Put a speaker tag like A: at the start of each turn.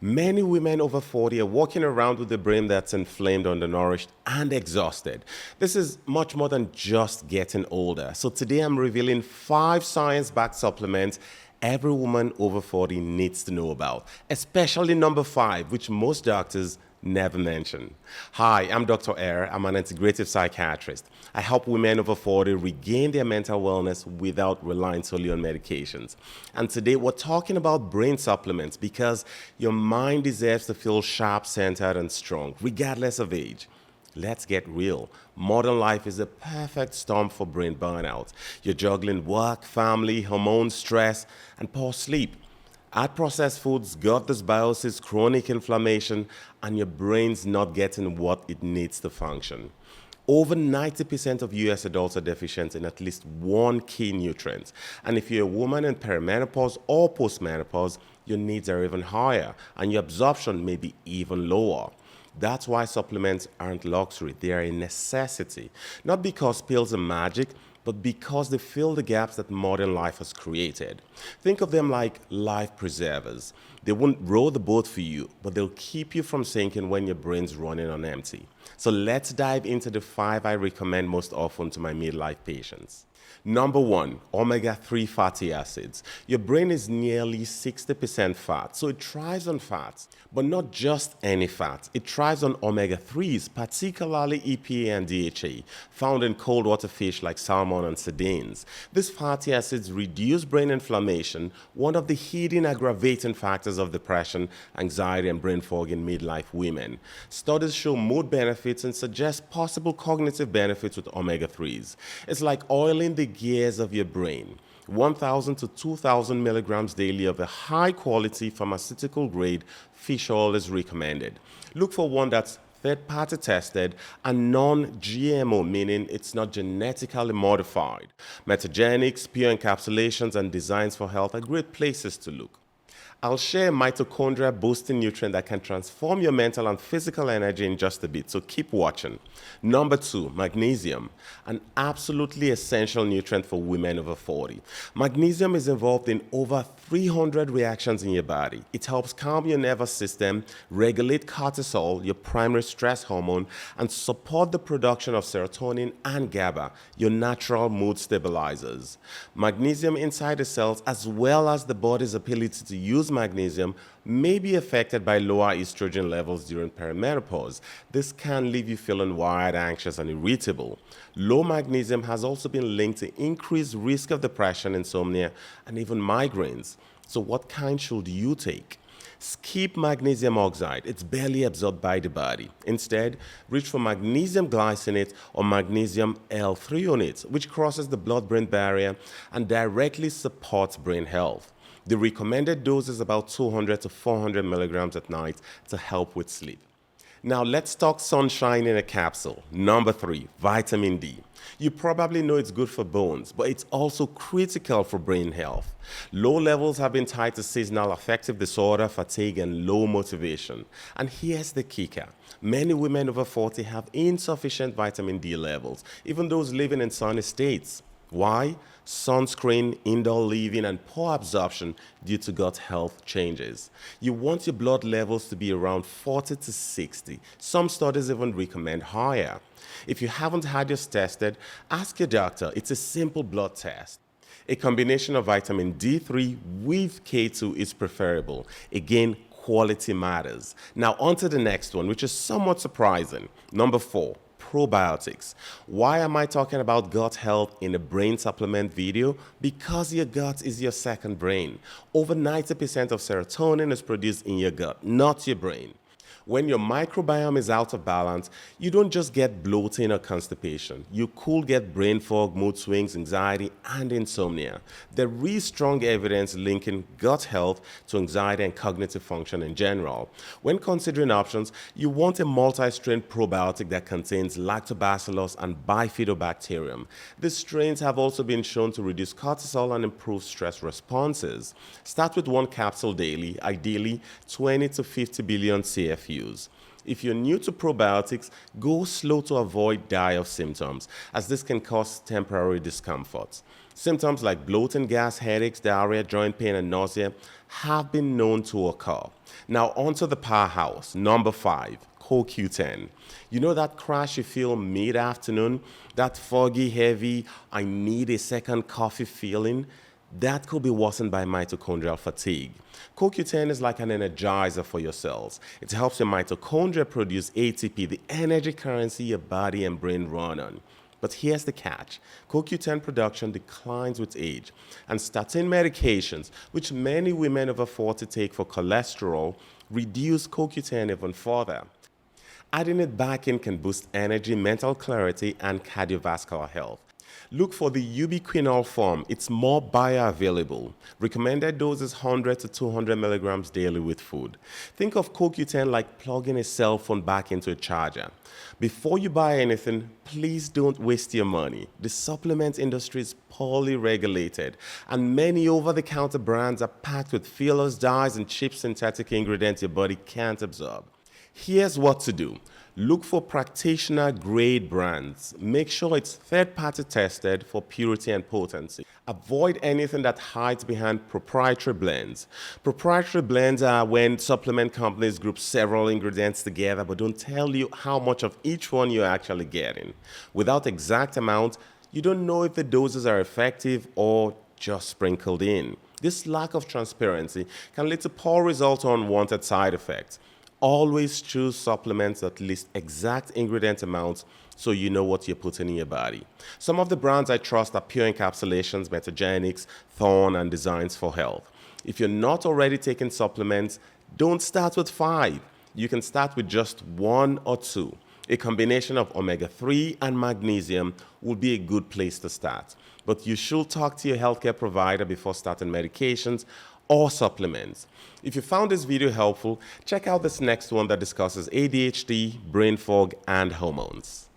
A: Many women over 40 are walking around with a brain that's inflamed, undernourished, and exhausted. This is much more than just getting older. So today I'm revealing 5 science-backed supplements every woman over 40 needs to know about, especially number 5, which most doctors never mention. Hi, I'm Dr. Air. I'm an integrative psychiatrist. I help women over 40 regain their mental wellness without relying solely on medications. And today we're talking about brain supplements because your mind deserves to feel sharp, centered, and strong, regardless of age. Let's get real. Modern life is a perfect storm for brain burnout. You're juggling work, family, hormones, stress, and poor sleep. Add processed foods, gut dysbiosis, chronic inflammation, and your brain's not getting what it needs to function. Over 90% of US adults are deficient in at least one key nutrient. And if you're a woman in perimenopause or postmenopause, your needs are even higher, and your absorption may be even lower. That's why supplements aren't luxury, they are a necessity. Not because pills are magic, but because they fill the gaps that modern life has created. Think of them like life preservers. They won't row the boat for you, but they'll keep you from sinking when your brain's running on empty. So let's dive into the 5 I recommend most often to my midlife patients. Number 1, omega-3 fatty acids. Your brain is nearly 60% fat, so it thrives on fats. But not just any fat. It thrives on omega-3s, particularly EPA and DHA, found in cold water fish like salmon and sardines. These fatty acids reduce brain inflammation, one of the hidden aggravating factors of depression, anxiety, and brain fog in midlife women. Studies show mood benefits and suggest possible cognitive benefits with omega-3s. It's like oiling the gears of your brain. 1,000 to 2,000 milligrams daily of a high-quality pharmaceutical-grade fish oil is recommended. Look for one that's third-party tested and non-GMO, meaning it's not genetically modified. Metagenics, pure encapsulations, and designs for health are great places to look. I'll share a mitochondrial boosting nutrient that can transform your mental and physical energy in just a bit, so keep watching. Number 2, magnesium, an absolutely essential nutrient for women over 40. Magnesium is involved in over 300 reactions in your body. It helps calm your nervous system, regulate cortisol, your primary stress hormone, and support the production of serotonin and GABA, your natural mood stabilizers. Magnesium inside the cells, as well as the body's ability to use magnesium, may be affected by lower estrogen levels during perimenopause. This can leave you feeling wired, anxious, and irritable. Low magnesium has also been linked to increased risk of depression, insomnia, and even migraines. So what kind should you take? Skip magnesium oxide. It's barely absorbed by the body. Instead, reach for magnesium glycinate or magnesium L-threonate, which crosses the blood-brain barrier and directly supports brain health. The recommended dose is about 200 to 400 milligrams at night to help with sleep. Now let's talk sunshine in a capsule. Number 3, vitamin D. You probably know it's good for bones, but it's also critical for brain health. Low levels have been tied to seasonal affective disorder, fatigue, and low motivation. And here's the kicker. Many women over 40 have insufficient vitamin D levels, even those living in sunny states. Why? Sunscreen, indoor living, and poor absorption due to gut health changes. You want your blood levels to be around 40 to 60. Some studies even recommend higher. If you haven't had yours tested, ask your doctor. It's a simple blood test. A combination of vitamin D3 with K2 is preferable. Again, quality matters. Now on to the next one, which is somewhat surprising. Number 4. Probiotics. Why am I talking about gut health in a brain supplement video? Because your gut is your second brain. Over 90% of serotonin is produced in your gut, not your brain. When your microbiome is out of balance, you don't just get bloating or constipation. You could get brain fog, mood swings, anxiety, and insomnia. There is strong evidence linking gut health to anxiety and cognitive function in general. When considering options, you want a multi-strain probiotic that contains lactobacillus and bifidobacterium. These strains have also been shown to reduce cortisol and improve stress responses. Start with 1 capsule daily, ideally 20 to 50 billion CFUs. If you're new to probiotics, go slow to avoid dire symptoms, as this can cause temporary discomfort. Symptoms like bloating, gas, headaches, diarrhea, joint pain, and nausea have been known to occur. Now, on to the powerhouse, number 5. CoQ10. You know that crash you feel mid-afternoon? That foggy, heavy, I need a second coffee feeling? That could be worsened by mitochondrial fatigue. CoQ10 is like an energizer for your cells. It helps your mitochondria produce ATP, the energy currency your body and brain run on. But here's the catch. CoQ10 production declines with age, and statin medications, which many women over 40 take for cholesterol, reduce CoQ10 even further. Adding it back in can boost energy, mental clarity, and cardiovascular health. Look for the ubiquinol form. It's more bioavailable. Recommended dose is 100 to 200 milligrams daily with food. Think of CoQ10 like plugging a cell phone back into a charger. Before you buy anything, please don't waste your money. The supplement industry is poorly regulated, and many over-the-counter brands are packed with fillers, dyes, and cheap synthetic ingredients your body can't absorb. Here's what to do. Look for practitioner-grade brands. Make sure it's third-party tested for purity and potency. Avoid anything that hides behind proprietary blends. Proprietary blends are when supplement companies group several ingredients together but don't tell you how much of each one you're actually getting. Without exact amount, you don't know if the doses are effective or just sprinkled in. This lack of transparency can lead to poor results or unwanted side effects. Always choose supplements that list exact ingredient amounts so you know what you're putting in your body. Some of the brands I trust are Pure Encapsulations, Metagenics, Thorne, and Designs for Health. If you're not already taking supplements, don't start with 5. You can start with just 1 or 2. A combination of omega-3 and magnesium would be a good place to start. But you should talk to your healthcare provider before starting medications or supplements. If you found this video helpful, check out this next one that discusses ADHD, brain fog, and hormones.